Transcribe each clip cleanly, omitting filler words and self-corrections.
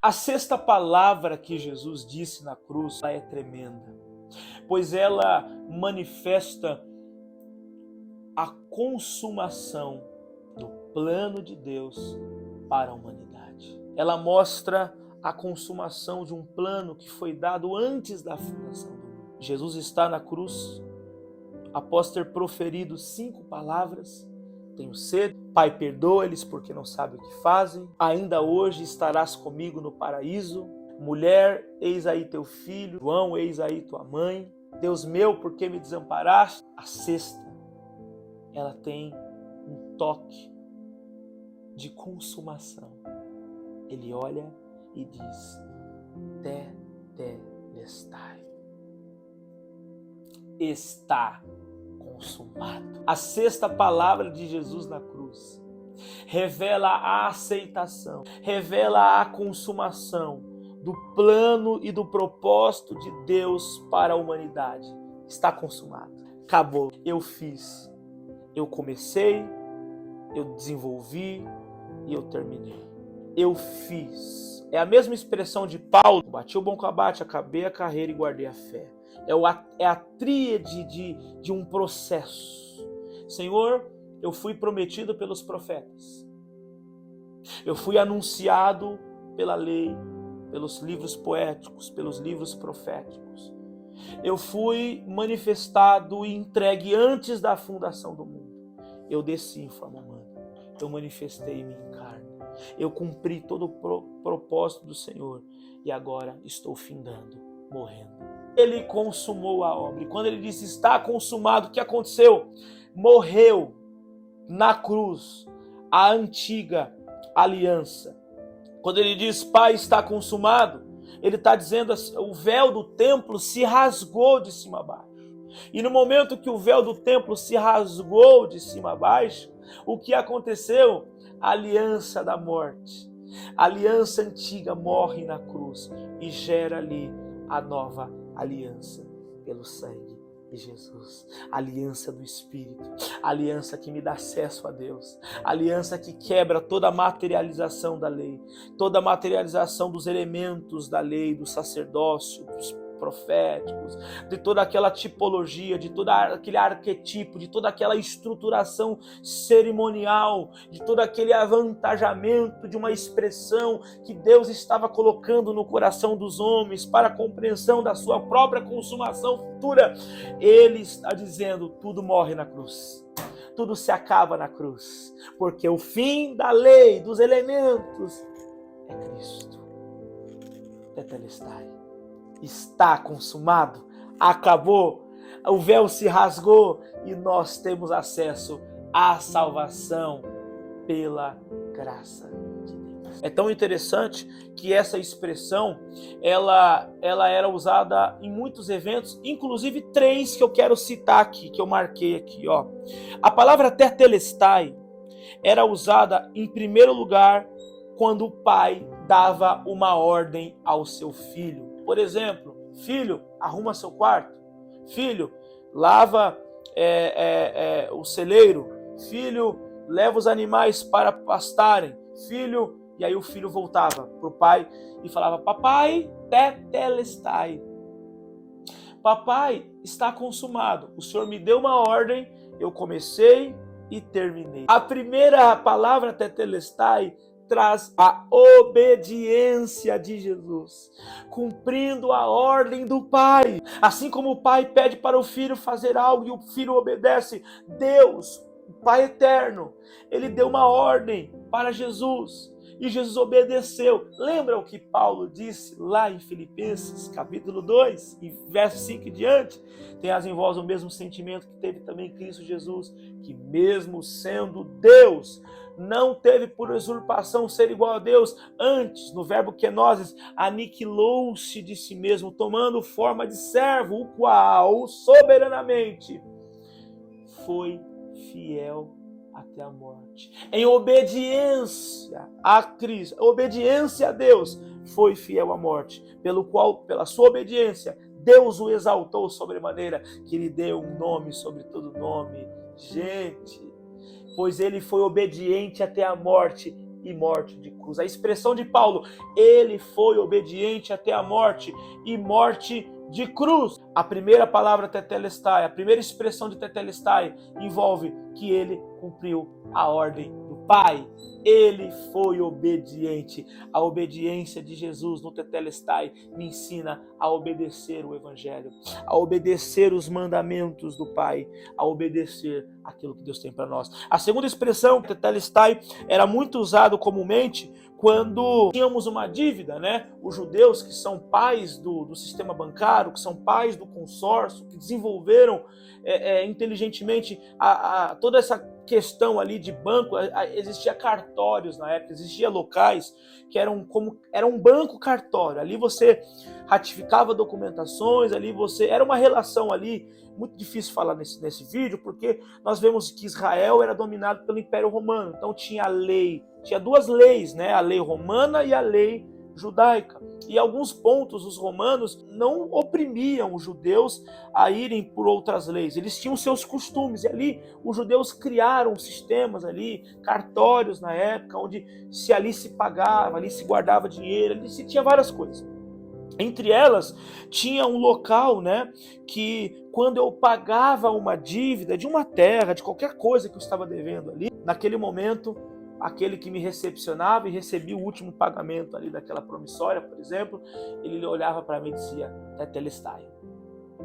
A sexta palavra que Jesus disse na cruz, ela é tremenda, pois ela manifesta a consumação do plano de Deus para a humanidade. Ela mostra a consumação de um plano que foi dado antes da fundação do mundo. Jesus está na cruz, após ter proferido 5 palavras: tenho sede, Pai, perdoa-lhes porque não sabem o que fazem, ainda hoje estarás comigo no paraíso, mulher, eis aí teu filho, João, eis aí tua mãe, Deus meu, por que me desamparaste? A sexta, ela tem um toque de consumação. Ele olha e diz: tetelestai. Está consumado. A sexta palavra de Jesus na cruz revela a aceitação, revela a consumação do plano e do propósito de Deus para a humanidade. Está consumado. Acabou. Eu fiz. Eu comecei, eu desenvolvi e eu terminei. Eu fiz. É a mesma expressão de Paulo: bati o bom combate, acabei a carreira e guardei a fé. É a tríade de um processo. Senhor, eu fui prometido pelos profetas. Eu fui anunciado pela lei, pelos livros poéticos, pelos livros proféticos. Eu fui manifestado e entregue antes da fundação do mundo. Eu desci em forma humana. Eu manifestei-me em carne. Eu cumpri todo o propósito do Senhor. E agora estou findando, morrendo. Ele consumou a obra. E quando ele disse está consumado, o que aconteceu? Morreu na cruz a antiga aliança. Quando ele diz Pai, está consumado, ele está dizendo assim, o véu do templo se rasgou de cima a baixo. E no momento que o véu do templo se rasgou de cima a baixo, o que aconteceu? A aliança da morte. A aliança antiga morre na cruz e gera ali a nova aliança pelo sangue de Jesus, a aliança do Espírito, a aliança que me dá acesso a Deus, a aliança que quebra toda a materialização da lei, toda a materialização dos elementos da lei, do sacerdócio, dos proféticos, de toda aquela tipologia, de todo aquele arquetipo, de toda aquela estruturação cerimonial, de todo aquele avantajamento de uma expressão que Deus estava colocando no coração dos homens para a compreensão da sua própria consumação futura. Ele está dizendo, tudo morre na cruz. Tudo se acaba na cruz, porque o fim da lei, dos elementos, é Cristo. Tetelestai. Está consumado, acabou, o véu se rasgou e nós temos acesso à salvação pela graça de Deus. É tão interessante que essa expressão, ela era usada em muitos eventos, inclusive 3 que eu quero citar aqui, que eu marquei aqui, ó. A palavra tetelestai era usada em primeiro lugar quando o pai dava uma ordem ao seu filho. Por exemplo, filho, arruma seu quarto. Filho, lava o celeiro. Filho, leva os animais para pastarem. Filho, e aí o filho voltava para o pai e falava, papai, tetelestai. Papai, está consumado. O Senhor me deu uma ordem, eu comecei e terminei. A primeira palavra tetelestai traz a obediência de Jesus, cumprindo a ordem do Pai. Assim como o Pai pede para o Filho fazer algo e o Filho obedece, Deus, o Pai eterno, ele deu uma ordem para Jesus e Jesus obedeceu. Lembra o que Paulo disse lá em Filipenses, capítulo 2, e verso 5 em diante? Tenhas em vós o mesmo sentimento que teve também Cristo Jesus, que mesmo sendo Deus, não teve por usurpação ser igual a Deus, antes, no verbo kenosis, aniquilou-se de si mesmo, tomando forma de servo, o qual, soberanamente, foi fiel até a morte. Em obediência a Cristo, obediência a Deus, foi fiel à morte, pelo qual, pela sua obediência, Deus o exaltou sobremaneira, que lhe deu um nome sobre todo nome. Gente, pois ele foi obediente até a morte e morte de cruz. A expressão de Paulo, ele foi obediente até a morte e morte de cruz. A primeira palavra tetelestai, a primeira expressão de tetelestai envolve que ele cumpriu a ordem do Pai. Ele foi obediente. A obediência de Jesus no tetelestai me ensina a obedecer o Evangelho, a obedecer os mandamentos do Pai, a obedecer aquilo que Deus tem para nós. A segunda expressão, tetelestai, era muito usado comumente quando tínhamos uma dívida, né? Os judeus, que são pais do sistema bancário, que são pais do consórcio, que desenvolveram inteligentemente toda essa questão ali de banco. Existia cartórios na época, existia locais que era um banco cartório. Ali você ratificava documentações, ali era uma relação ali, muito difícil falar nesse vídeo, porque nós vemos que Israel era dominado pelo Império Romano, então tinha a lei, tinha duas leis, né? A lei romana e a lei judaica. E em alguns pontos os romanos não oprimiam os judeus a irem por outras leis. Eles tinham seus costumes e ali os judeus criaram sistemas ali, cartórios na época, onde ali se pagava, ali se guardava dinheiro, ali se tinha várias coisas. Entre elas, tinha um local, né, que quando eu pagava uma dívida de uma terra, de qualquer coisa que eu estava devendo ali, naquele momento, aquele que me recepcionava e recebia o último pagamento ali daquela promissória, por exemplo, ele olhava para mim e dizia, tetelestai,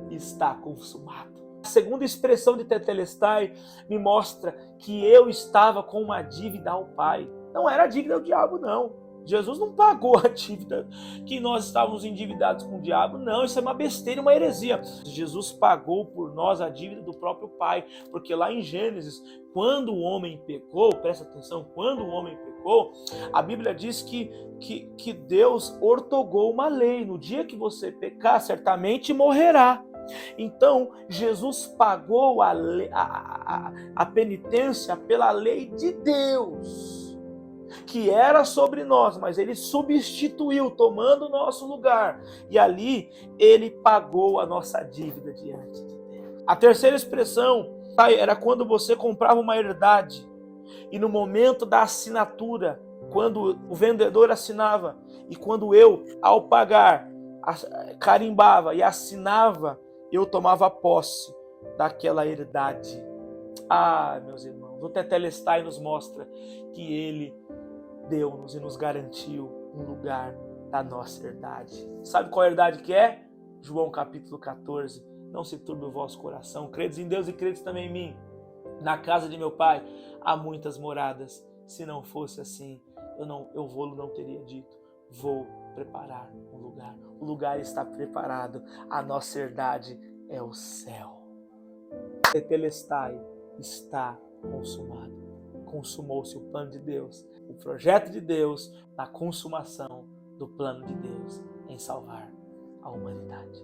está consumado. A segunda expressão de tetelestai me mostra que eu estava com uma dívida ao Pai. Não era a dívida ao diabo, não. Jesus não pagou a dívida que nós estávamos endividados com o diabo. Não, isso é uma besteira, uma heresia. Jesus pagou por nós a dívida do próprio Pai. Porque lá em Gênesis, quando o homem pecou, presta atenção, quando o homem pecou, a Bíblia diz que Deus ortogou uma lei. No dia que você pecar, certamente morrerá. Então, Jesus pagou a penitência pela lei de Deus, que era sobre nós, mas ele substituiu, tomando o nosso lugar. E ali, ele pagou a nossa dívida diante de Deus. A terceira expressão era quando você comprava uma herdade. E no momento da assinatura, quando o vendedor assinava, e quando eu, ao pagar, carimbava e assinava, eu tomava posse daquela herdade. Ah, meus irmãos, o tetelestai nos mostra que ele deu-nos e nos garantiu um lugar da nossa herdade. Sabe qual herdade que é? João capítulo 14. Não se turbe o vosso coração. Credes em Deus e credes também em mim. Na casa de meu Pai há muitas moradas. Se não fosse assim, eu não teria dito. Vou preparar um lugar. O lugar está preparado. A nossa herdade é o céu. Tetelestai está consumado. Consumou-se o plano de Deus, o projeto de Deus na consumação do plano de Deus em salvar a humanidade.